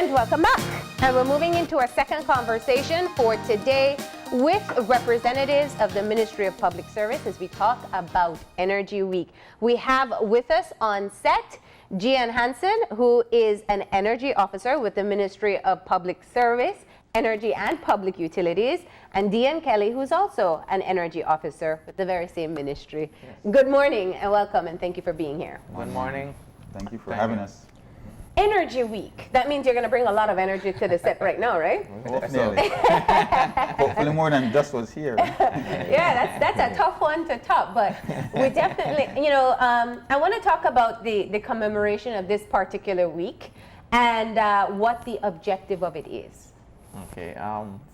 And welcome back. And we're moving into our second conversation for today with representatives of the Ministry of Public Service as we talk about Energy Week. We have with us on set Geon Hanson, who is an energy officer with the Ministry of Public Service, Energy and Public Utilities, and Deon Kelly, who's also an energy officer with the very same ministry. Yes. Good morning and welcome, and thank you for being here. Good morning. Thank you for having us. Energy Week. That means you're going to bring a lot of energy to the set right now, right? Definitely. Hopefully more than just was here. Yeah, that's a tough one to top, but we definitely, I want to talk about the commemoration of this particular week and what the objective of it is. Okay,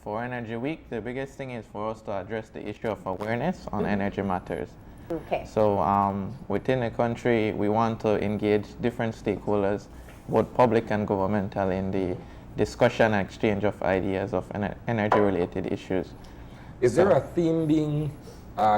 for Energy Week, the biggest thing is for us to address the issue of awareness on energy matters. Okay. So within the country, we want to engage different stakeholders, both public and governmental, in the discussion and exchange of ideas of energy-related issues. Is there a theme being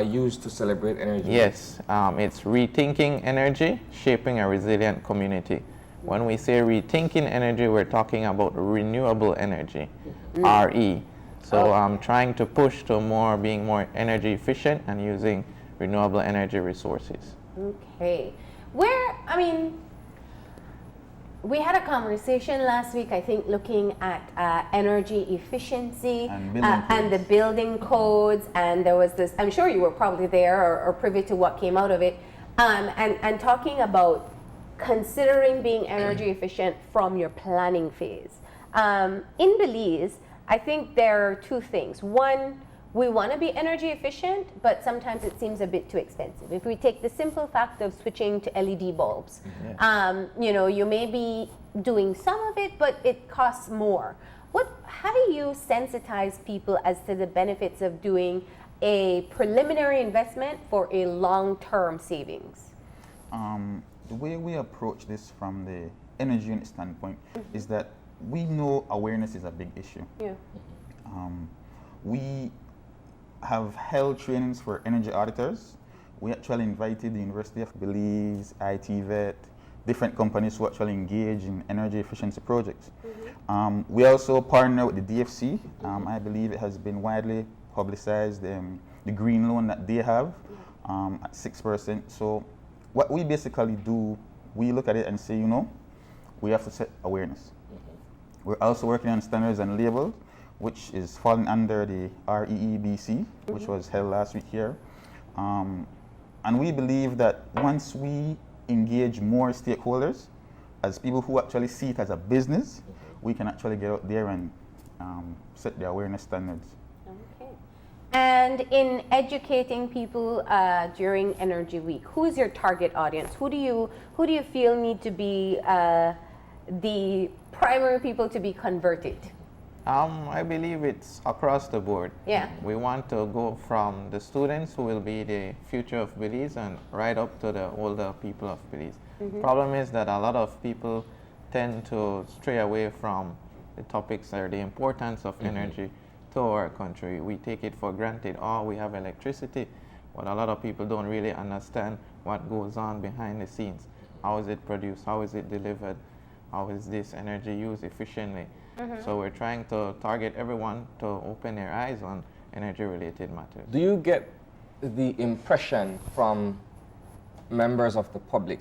used to celebrate energy? Yes, it's rethinking energy, shaping a resilient community. When we say rethinking energy, we're talking about renewable energy, RE. So I'm trying to push to being more energy efficient and using renewable energy resources. Okay. We had a conversation last week, I think, looking at energy efficiency and the building codes, and there was this, I'm sure you were probably there or privy to what came out of it, and talking about considering being energy efficient from your planning phase. In Belize, I think there are two things. One, we want to be energy efficient, but sometimes it seems a bit too expensive. If we take the simple fact of switching to LED bulbs, you may be doing some of it, but it costs more. How do you sensitize people as to the benefits of doing a preliminary investment for a long-term savings? The way we approach this from the energy unit standpoint is that we know awareness is a big issue. Yeah. We have held trainings for energy auditors. We actually invited the University of Belize, ITVET, different companies who actually engage in energy efficiency projects. We also partner with the DFC. I believe it has been widely publicized, the green loan that they have at 6%. So what we basically do, we look at it and say, we have to set awareness. We're also working on standards and labels, which is falling under the REEBC, which was held last week here. And we believe that once we engage more stakeholders, as people who actually see it as a business, we can actually get out there and set the awareness standards. Okay. And in educating people during Energy Week, who's your target audience? Who do you feel need to be the primary people to be converted? I believe it's across the board. Yeah. We want to go from the students who will be the future of Belize and right up to the older people of Belize. Problem is that a lot of people tend to stray away from the topics or the importance of energy to our country. We take it for granted. We have electricity, but a lot of people don't really understand what goes on behind the scenes. How is it produced? How is it delivered? How is this energy used efficiently? So we're trying to target everyone to open their eyes on energy-related matters. Do you get the impression from members of the public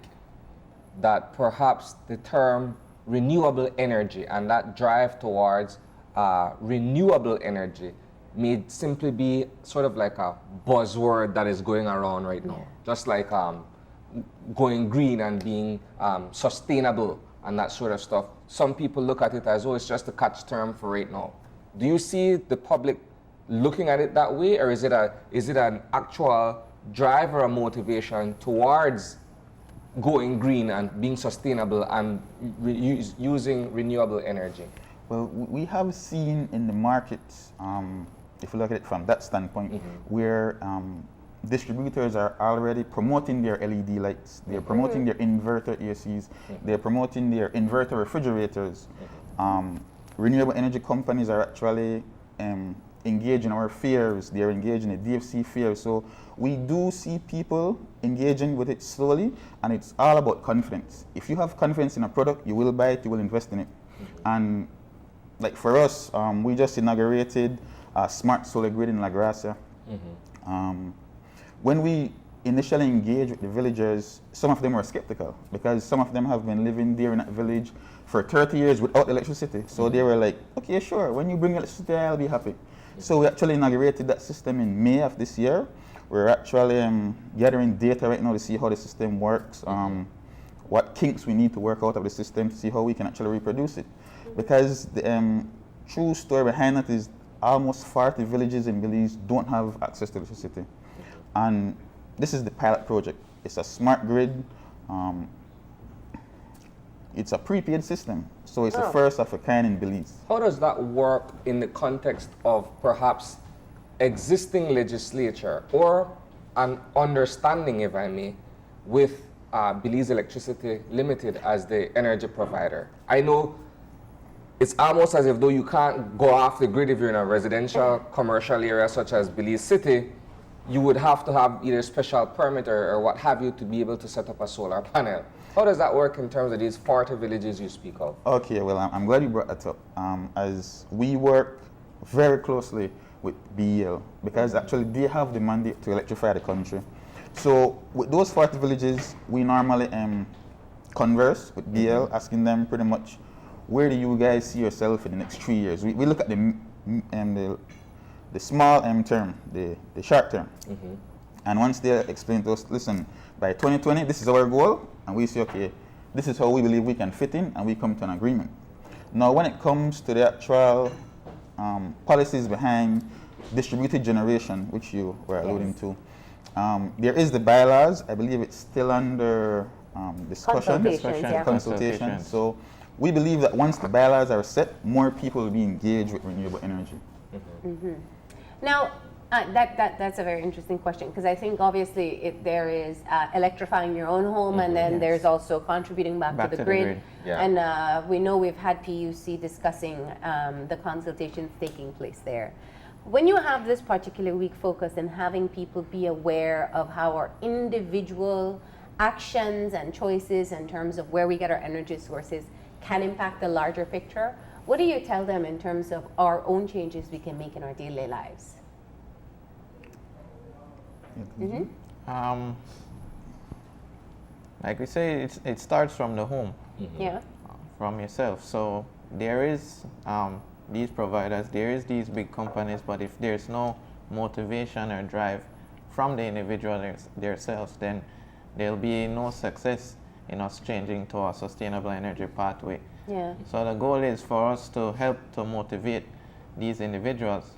that perhaps the term renewable energy and that drive towards renewable energy may simply be sort of like a buzzword that is going around right now? Just like going green and being sustainable and that sort of stuff. Some people look at it as, it's just a catch term for right now. Do you see the public looking at it that way, or is it an actual drive or a motivation towards going green and being sustainable and using renewable energy? Well, we have seen in the markets, if you look at it from that standpoint, where distributors are already promoting their LED lights, they're promoting their inverter ACs, they're promoting their inverter refrigerators. Renewable energy companies are actually engaged in our fairs, they're engaged in the DFC fair. So we do see people engaging with it slowly, and it's all about confidence. If you have confidence in a product, you will buy it, you will invest in it. And like for us, we just inaugurated a smart solar grid in La Gracia. When we initially engaged with the villagers, some of them were skeptical because some of them have been living there in that village for 30 years without electricity. So they were like, okay, sure, when you bring electricity, I'll be happy. So we actually inaugurated that system in May of this year. We're actually gathering data right now to see how the system works, what kinks we need to work out of the system to see how we can actually reproduce it. Because the true story behind it is almost 40 villages in Belize don't have access to electricity. And this is the pilot project. It's a smart grid. It's a prepaid system. So it's the first of a kind in Belize. How does that work in the context of perhaps existing legislature or an understanding, if I may, with Belize Electricity Limited as the energy provider? I know it's almost as if though you can't go off the grid if you're in a residential, commercial area such as Belize City, you would have to have either special permit or what have you to be able to set up a solar panel. How does that work in terms of these 40 villages you speak of? Okay, well, I'm glad you brought that up. As we work very closely with BEL, because actually they have the mandate to electrify the country. So with those 40 villages, we normally converse with BEL, asking them pretty much, where do you guys see yourself in the next 3 years? We look at the small term, the short term. And once they explain to us, listen, by 2020, this is our goal, and we say, okay, this is how we believe we can fit in, and we come to an agreement. Now, when it comes to the actual policies behind distributed generation, which you were alluding to, there is the bylaws. I believe it's still under consultation. So we believe that once the bylaws are set, more people will be engaged with renewable energy. Now, that's a very interesting question, because I think obviously there is electrifying your own home, and then there's also contributing back to the grid. Yeah. And we know we've had PUC discussing the consultations taking place there. When you have this particular week focused and having people be aware of how our individual actions and choices in terms of where we get our energy sources can impact the larger picture, what do you tell them in terms of our own changes we can make in our daily lives? Like we say, it starts from the home, Yeah. from yourself. So there is these providers, there is these big companies, but if there's no motivation or drive from the individual themselves, then there'll be no success in us changing to a sustainable energy pathway. Yeah. So the goal is for us to help to motivate these individuals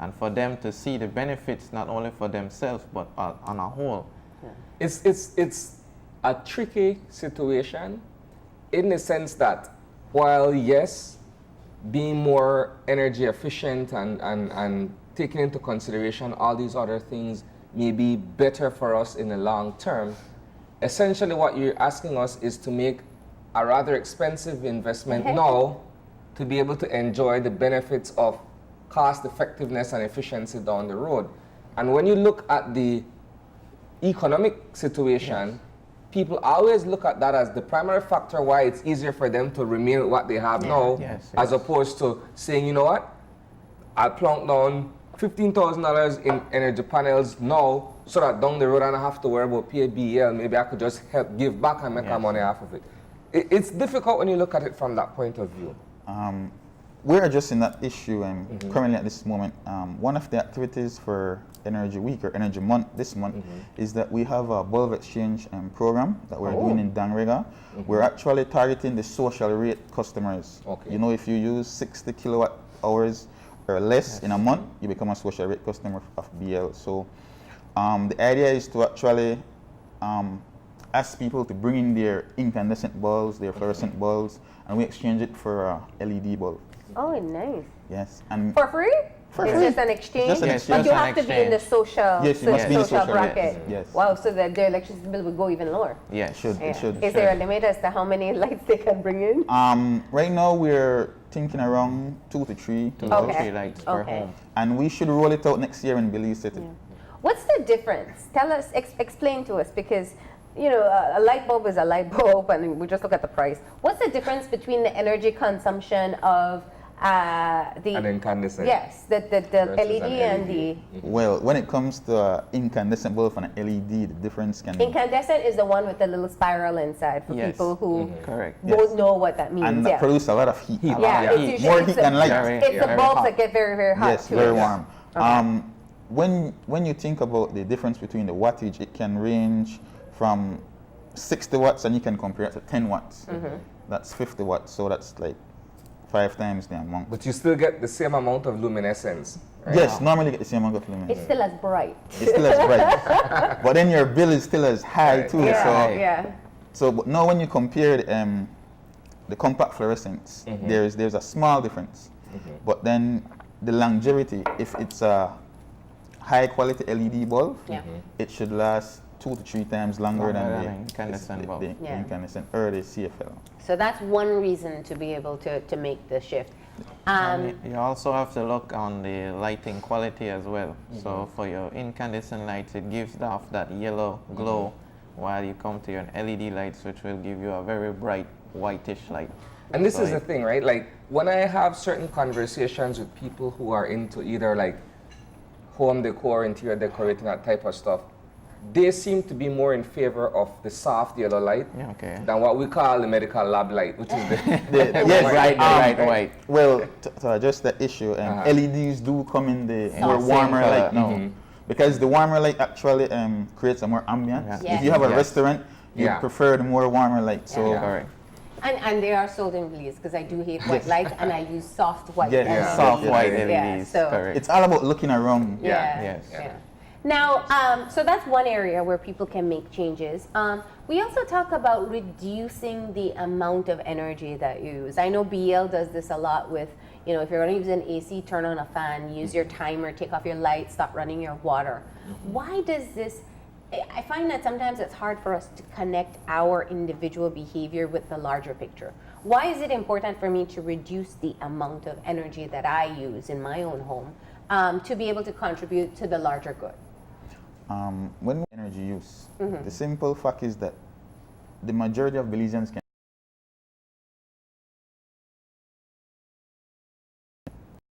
and for them to see the benefits not only for themselves but on a whole. Yeah. It's a tricky situation in the sense that while yes, being more energy efficient and taking into consideration all these other things may be better for us in the long term, essentially what you're asking us is to make a rather expensive investment now to be able to enjoy the benefits of cost effectiveness and efficiency down the road. And when you look at the economic situation, people always look at that as the primary factor why it's easier for them to remain with what they have now, as opposed to saying, you know what, I'll plunk down $15,000 in energy panels now so that down the road I don't have to worry about PABL. Maybe I could just help give back and make money off of it. It's difficult when you look at it from that point of view. We're addressing that issue currently at this moment. One of the activities for Energy Week or Energy Month this month is that we have a bulb exchange program that we're doing in Dangrega. We're actually targeting the social rate customers. You know, if you use 60 kilowatt hours or less in a month, you become a social rate customer of BL. So the idea is to actually ask people to bring in their incandescent bulbs, their fluorescent bulbs, and we exchange it for a LED bulb. Oh, nice. Yes. And for free? For it's free. just an exchange? Just an exchange. But you have to be in the social, yes, you must be in the social bracket. Yes. Wow, so that their electricity bill would go even lower. Yeah, it should. Is there a limit as to how many lights they can bring in? Right now we're thinking around 2 to 3. 2 to 3 lights per home. And we should roll it out next year in Belize City. What's the difference? Tell us, explain to us, because you know, a light bulb is a light bulb, and we just look at the price. What's the difference between the energy consumption of the An incandescent. Yes, the versus LED an and LED. the Well, when it comes to incandescent bulb and an LED, the difference can incandescent is the one with the little spiral inside for Yes. people who Correct. don't Yes. know what that means. and that yeah. produce a lot of heat. Heat. Yeah, Yeah, it's heat. usually More it's heat the- than light. It's the Very bulbs hot. that get very, very hot Yes, too. very Yeah. warm. When you think about the difference between the wattage, it can range from 60 watts and you can compare it to 10 watts. That's 50 watts, so that's like 5 times the amount. But you still get the same amount of luminescence. Right? Yes, normally you get the same amount of It's luminescence. still as bright. It's still as bright, but then your bill is still as high Right. too. Yeah, So, yeah. so but now when you compare the compact fluorescents, there's a small difference, but then the longevity, if it's a high quality LED bulb, Yeah. it should last 2 to 3 times longer Longer than than the incandescent bulb. the Yeah. incandescent or the CFL. So that's one reason to be able to make the shift. And you also have to look on the lighting quality as well. So for your incandescent lights, it gives off that yellow glow, while you come to your LED lights, which will give you a very bright whitish light. And this So is the thing, right? Like when I have certain conversations with people who are into either like home decor, interior decorating, that type of stuff, they seem to be more in favor of the soft yellow light Yeah, okay. than what we call the medical lab light, which is the Yes, Bright, bright, white. Well, to address that issue, LEDs do come in the more Same warmer color. light now. Because the warmer light actually creates a more ambience. Yeah. Yes. If you have a Yes. restaurant, you Yeah. prefer the more warmer light. So Yeah. Correct. And they are sold in Belize because I do hate white lights and I use soft white Yes, LEDs. Soft Yeah. white Yeah. LEDs. so- Correct. it's all about looking around. Yeah. Yes. Yeah. Now, so that's one area where people can make changes. We also talk about reducing the amount of energy that you use. I know BL does this a lot with, you know, if you're going to use an AC, turn on a fan, use your timer, take off your lights, stop running your water. Why does this? I find that sometimes it's hard for us to connect our individual behavior with the larger picture. Why is it important for me to reduce the amount of energy that I use in my own home to be able to contribute to the larger good? When energy use, the simple fact is that the majority of Belizeans can